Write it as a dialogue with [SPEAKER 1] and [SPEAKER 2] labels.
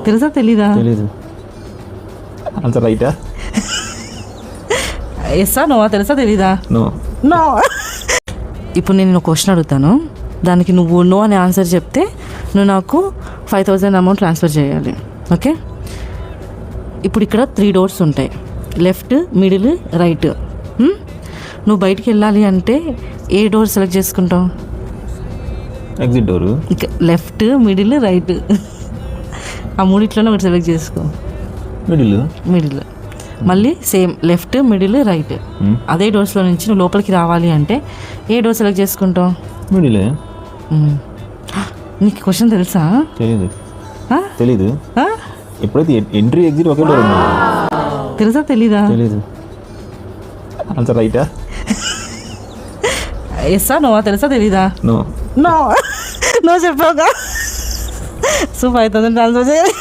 [SPEAKER 1] తెలుసా తెలీదా?
[SPEAKER 2] తెలీదు. ఆన్సర్ రైటా?
[SPEAKER 1] ఎస్సా నోవా? తెలుసా తెలీదా?
[SPEAKER 2] నో.
[SPEAKER 1] నో. ఇప్పుడు నేను క్వశ్చన్ అడుగుతాను, దానికి నువ్వు నో అనే ఆన్సర్ చెప్తే నువ్వు నాకు 5,000 అమౌంట్ ట్రాన్స్ఫర్ చేయాలి. ఓకే? ఇప్పుడు ఇక్కడ 3 డోర్స్ ఉంటాయి, లెఫ్ట్, మిడిల్, రైట్. నువ్వు బయటికి వెళ్ళాలి అంటే ఏ డోర్ సెలెక్ట్ చేసుకుంటావు?
[SPEAKER 2] Exit door.
[SPEAKER 1] Left, middle, right, ఆ మూడిట్లోనే ఒకటి సెలెక్ట్ చేసుకో. మిడిల్. మళ్ళీ సేమ్ లెఫ్ట్, మిడిల్, రైట్. అదే డోర్స్లో నుంచి నువ్వు లోపలికి రావాలి అంటే ఏ డోర్ సెలెక్ట్ చేసుకుంటావు?
[SPEAKER 2] మిడిల్.
[SPEAKER 1] నీకు క్వశ్చన్ తెలుసా?
[SPEAKER 2] తెలీదు. ఎప్పుడైతే ఎంట్రీ ఎగ్జిట్ ఒకే డోర్ ఉంది.
[SPEAKER 1] తెలుసా తెలీదా?
[SPEAKER 2] తెలీదు. ఆన్సర్ రైటా?
[SPEAKER 1] ఎస్సా నోవా? తెలుసా తెలీదా?
[SPEAKER 2] నో.
[SPEAKER 1] నో చెప్పావుగా. సో 5,000 ట్రాన్స్ఫర్ చేయాలి.